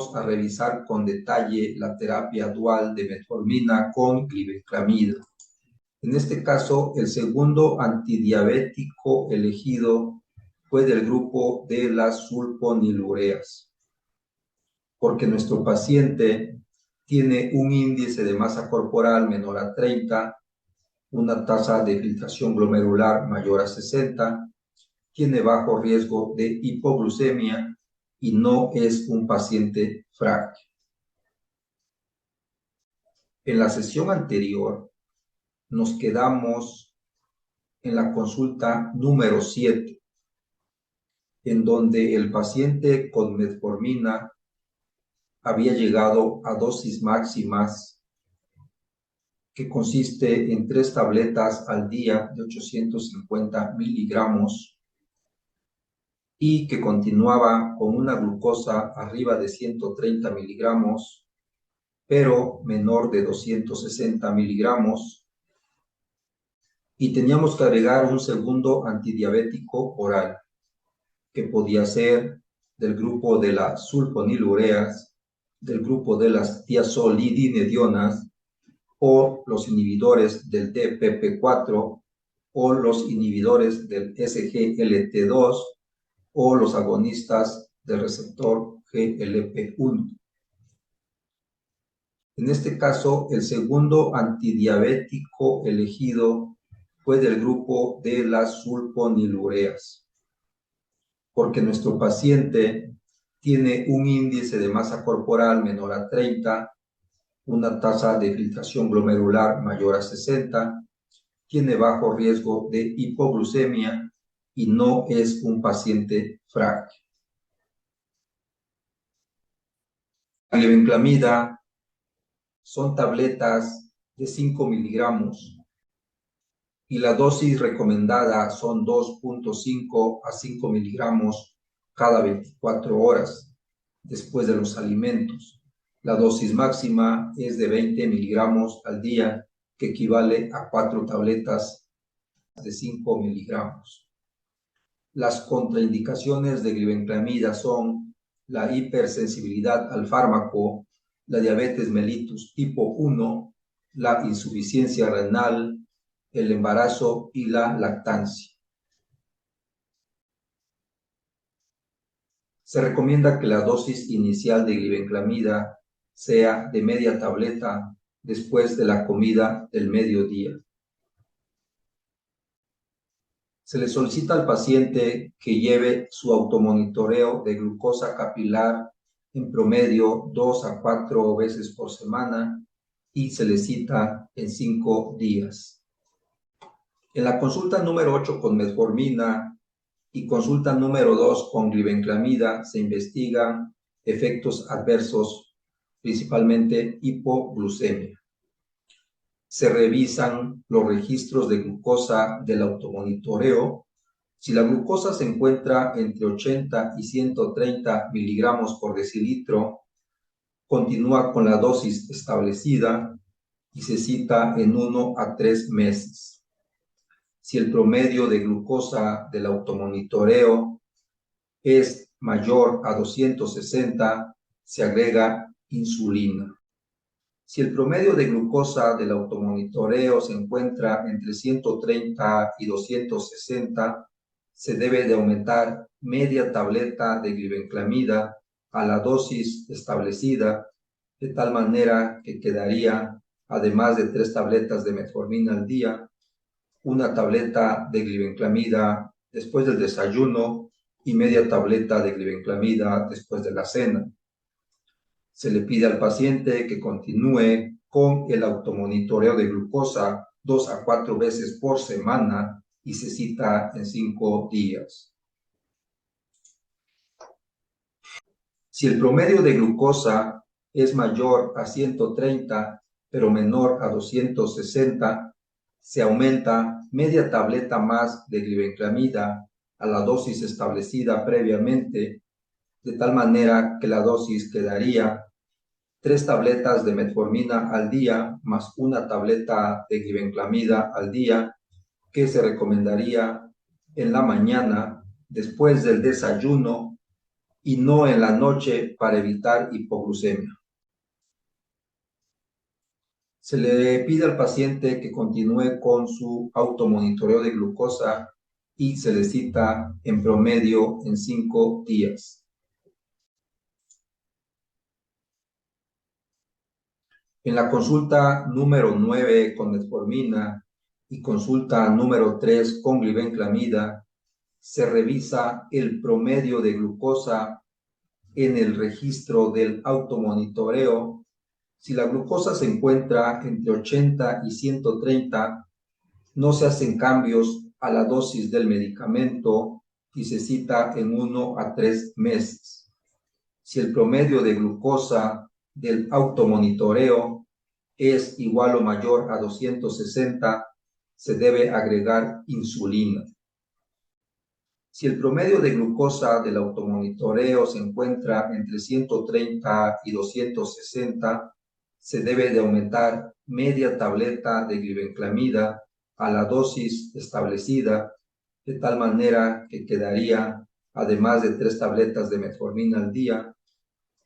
vamos a revisar con detalle la terapia dual de metformina con glibenclamida. En este caso, el segundo antidiabético elegido fue del grupo de las sulfonilureas, porque nuestro paciente tiene un índice de masa corporal menor a 30, una tasa de filtración glomerular mayor a 60, tiene bajo riesgo de hipoglucemia y no es un paciente frágil. En la sesión anterior nos quedamos en la consulta número 7, en donde el paciente con metformina había llegado a dosis máximas que consiste en 3 tabletas al día de 850 miligramos y que continuaba con una glucosa arriba de 130 miligramos, pero menor de 260 miligramos, y teníamos que agregar un segundo antidiabético oral, que podía ser del grupo de las sulfonilureas, del grupo de las tiazolidinedionas, o los inhibidores del DPP4, o los inhibidores del SGLT2, o los agonistas del receptor GLP-1. En este caso, el segundo antidiabético elegido fue del grupo de las sulfonilureas, porque nuestro paciente tiene un índice de masa corporal menor a 30, una tasa de filtración glomerular mayor a 60, tiene bajo riesgo de hipoglucemia y no es un paciente frágil. La glibenclamida son tabletas de 5 miligramos y la dosis recomendada son 2.5 a 5 miligramos cada 24 horas después de los alimentos. La dosis máxima es de 20 miligramos al día, que equivale a 4 tabletas de 5 miligramos. Las contraindicaciones de glibenclamida son la hipersensibilidad al fármaco, la diabetes mellitus tipo 1, la insuficiencia renal, el embarazo y la lactancia. Se recomienda que la dosis inicial de glibenclamida sea de media tableta después de la comida del mediodía. Se le solicita al paciente que lleve su automonitoreo de glucosa capilar en promedio 2 a 4 veces por semana y se le cita en 5 días. En la consulta número 8 con metformina y consulta número 2 con glibenclamida se investigan efectos adversos, principalmente hipoglucemia. Se revisan los registros de glucosa del automonitoreo. Si la glucosa se encuentra entre 80 y 130 miligramos por decilitro, continúa con la dosis establecida y se cita en 1 a 3 meses. Si el promedio de glucosa del automonitoreo es mayor a 260, se agrega insulina. Si el promedio de glucosa del automonitoreo se encuentra entre 130 y 260, se debe de aumentar media tableta de glibenclamida a la dosis establecida, de tal manera que quedaría, además de 3 tabletas de metformina al día, una tableta de glibenclamida después del desayuno y media tableta de glibenclamida después de la cena. Se le pide al paciente que continúe con el automonitoreo de glucosa 2 a 4 veces por semana y se cita en 5 días. Si el promedio de glucosa es mayor a 130 pero menor a 260, se aumenta media tableta más de glibenclamida a la dosis establecida previamente, de tal manera que la dosis quedaría 3 tabletas de metformina al día más una tableta de glibenclamida al día, que se recomendaría en la mañana después del desayuno y no en la noche para evitar hipoglucemia. Se le pide al paciente que continúe con su automonitoreo de glucosa y se le cita en promedio en 5 días. En la consulta número 9 con metformina y consulta número 3 con glibenclamida, se revisa el promedio de glucosa en el registro del automonitoreo. Si la glucosa se encuentra entre 80 y 130, no se hacen cambios a la dosis del medicamento y se cita en 1 a 3 meses. Si el promedio de glucosa del automonitoreo es igual o mayor a 260, se debe agregar insulina. Si el promedio de glucosa del automonitoreo se encuentra entre 130 y 260, se debe de aumentar media tableta de glibenclamida a la dosis establecida, de tal manera que quedaría, además de 3 tabletas de metformina al día,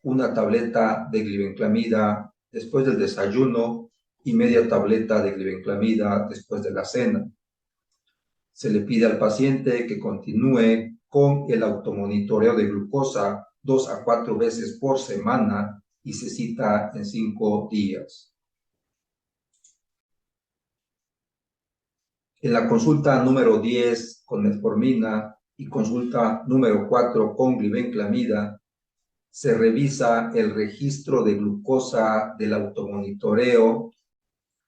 una tableta de glibenclamida después del desayuno y media tableta de glibenclamida después de la cena. Se le pide al paciente que continúe con el automonitoreo de glucosa 2 a 4 veces por semana y se cita en 5 días. En la consulta número 10 con metformina y consulta número 4 con glibenclamida, se revisa el registro de glucosa del automonitoreo.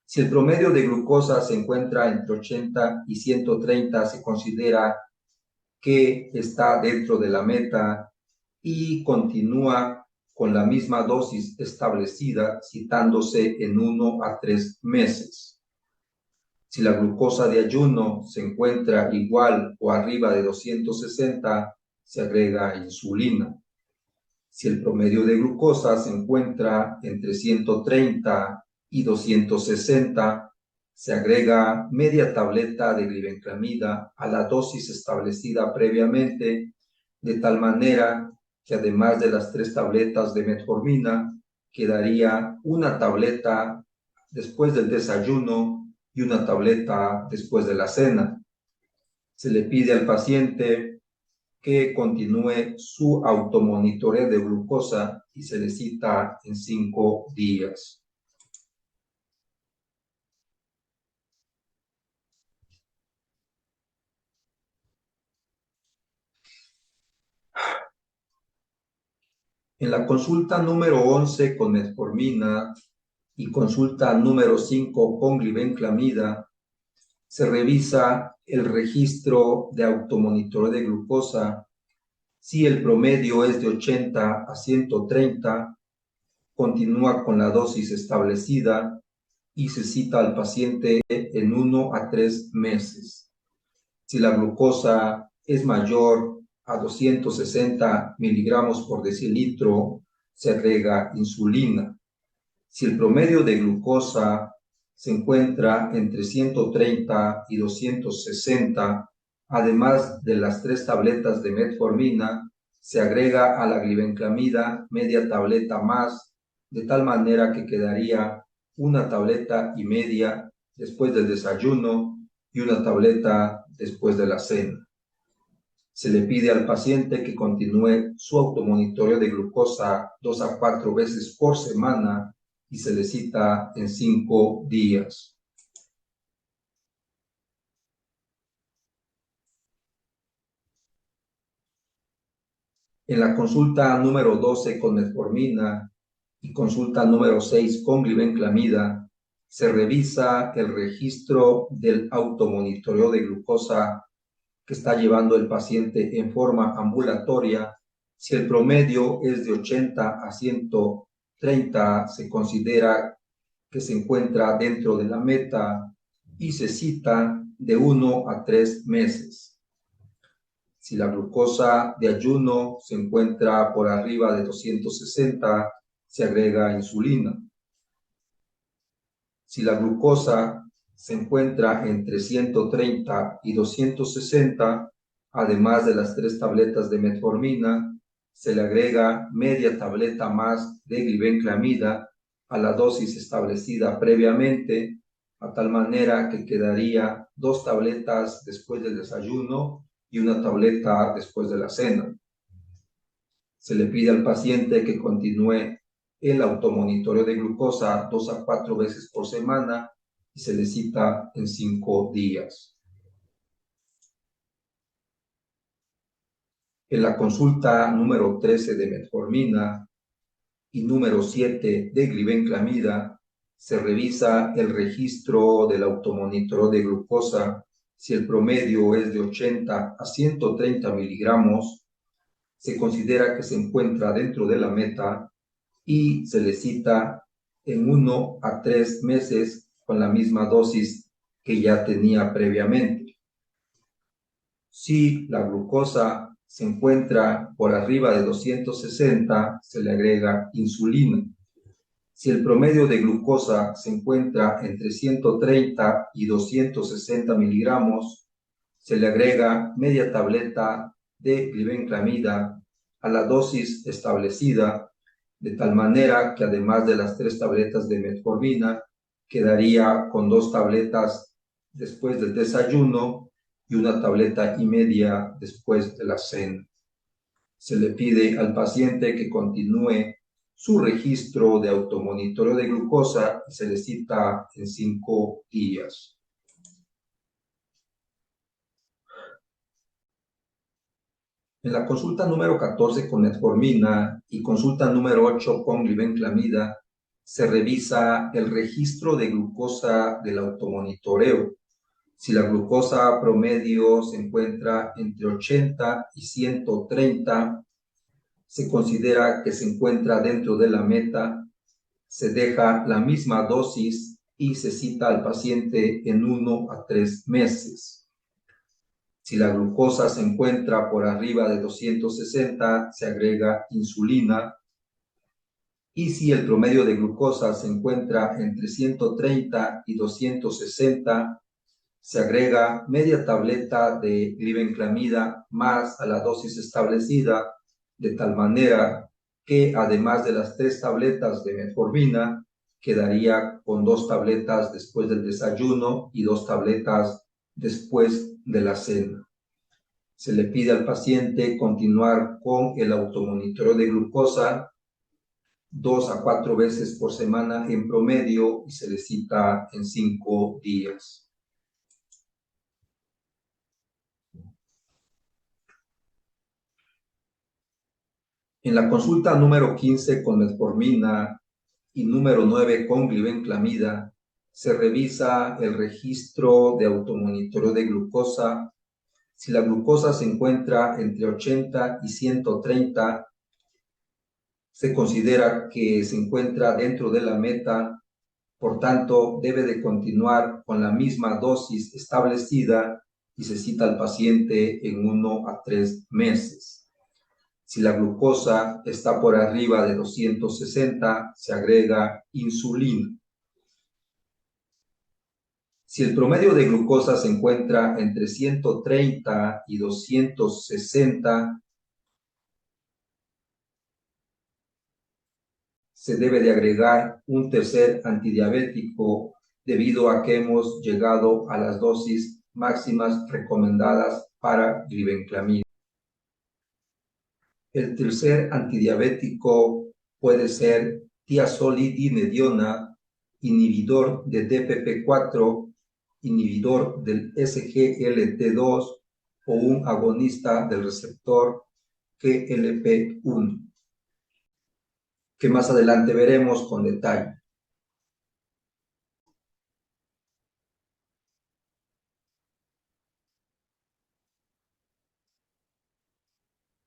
Si el promedio de glucosa se encuentra entre 80 y 130, se considera que está dentro de la meta y continúa con la misma dosis establecida, citándose en 1 a 3 meses. Si la glucosa de ayuno se encuentra igual o arriba de 260, se agrega insulina. Si el promedio de glucosa se encuentra entre 130 y 260, se agrega media tableta de glibenclamida a la dosis establecida previamente, de tal manera que además de las 3 tabletas de metformina, quedaría una tableta después del desayuno y una tableta después de la cena. Se le pide al paciente que continúe su automonitoreo de glucosa y se le cita en 5 días. En la consulta número 11 con metformina y consulta número 5 con glibenclamida, se revisa el registro de automonitoreo de glucosa. Si el promedio es de 80 a 130, continúa con la dosis establecida y se cita al paciente en 1 a 3 meses. Si la glucosa es mayor a 260 miligramos por decilitro, se agrega insulina. Si el promedio de glucosa se encuentra entre 130 y 260, además de las 3 tabletas de metformina, se agrega a la glibenclamida media tableta más, de tal manera que quedaría una tableta y media después del desayuno y una tableta después de la cena. Se le pide al paciente que continúe su automonitoreo de glucosa 2 a 4 veces por semana y se le cita en 5 días. En la consulta número 12 con metformina y consulta número 6 con glibenclamida, se revisa el registro del automonitoreo de glucosa que está llevando el paciente en forma ambulatoria. Si el promedio es de 80 a 130, se considera que se encuentra dentro de la meta y se cita de 1 a 3 meses. Si la glucosa de ayuno se encuentra por arriba de 260, se agrega insulina. Si la glucosa se encuentra entre 130 y 260, además de las 3 tabletas de metformina, se le agrega media tableta más de glibenclamida a la dosis establecida previamente, a tal manera que quedaría 2 tabletas después del desayuno y 1 tableta después de la cena. Se le pide al paciente que continúe el automonitoreo de glucosa 2 a 4 veces por semana y se le cita en 5 días. En la consulta número 13 de metformina y número 7 de glibenclamida, se revisa el registro del automonitoreo de glucosa. Si el promedio es de 80 a 130 miligramos, se considera que se encuentra dentro de la meta y se le cita en 1 a 3 meses con la misma dosis que ya tenía previamente. Si la glucosa se encuentra por arriba de 260, se le agrega insulina. Si el promedio de glucosa se encuentra entre 130 y 260 miligramos, se le agrega media tableta de glibenclamida a la dosis establecida, de tal manera que además de las 3 tabletas de metformina, quedaría con 2 tabletas después del desayuno y 1 tableta y media después de la cena. Se le pide al paciente que continúe su registro de automonitoreo de glucosa y se le cita en 5 días. En la consulta número 14 con metformina y consulta número 8 con glibenclamida, se revisa el registro de glucosa del automonitoreo. Si la glucosa promedio se encuentra entre 80 y 130, se considera que se encuentra dentro de la meta, se deja la misma dosis y se cita al paciente en 1 a 3 meses. Si la glucosa se encuentra por arriba de 260, se agrega insulina. Y si el promedio de glucosa se encuentra entre 130 y 260, se agrega media tableta de glibenclamida más a la dosis establecida, de tal manera que además de las 3 tabletas de metformina, quedaría con 2 tabletas después del desayuno y 2 tabletas después de la cena. Se le pide al paciente continuar con el automonitoreo de glucosa 2 a 4 veces por semana en promedio y se le cita en 5 días. En la consulta número 15 con metformina y número 9 con glibenclamida, se revisa el registro de automonitoreo de glucosa. Si la glucosa se encuentra entre 80 y 130, se considera que se encuentra dentro de la meta, por tanto, debe de continuar con la misma dosis establecida y se cita al paciente en 1 a 3 meses. Si la glucosa está por arriba de 260, se agrega insulina. Si el promedio de glucosa se encuentra entre 130 y 260, se debe de agregar un tercer antidiabético debido a que hemos llegado a las dosis máximas recomendadas para glibenclamida. El tercer antidiabético puede ser tiazolidinediona, inhibidor de DPP4, inhibidor del SGLT2 o un agonista del receptor GLP1, que más adelante veremos con detalle.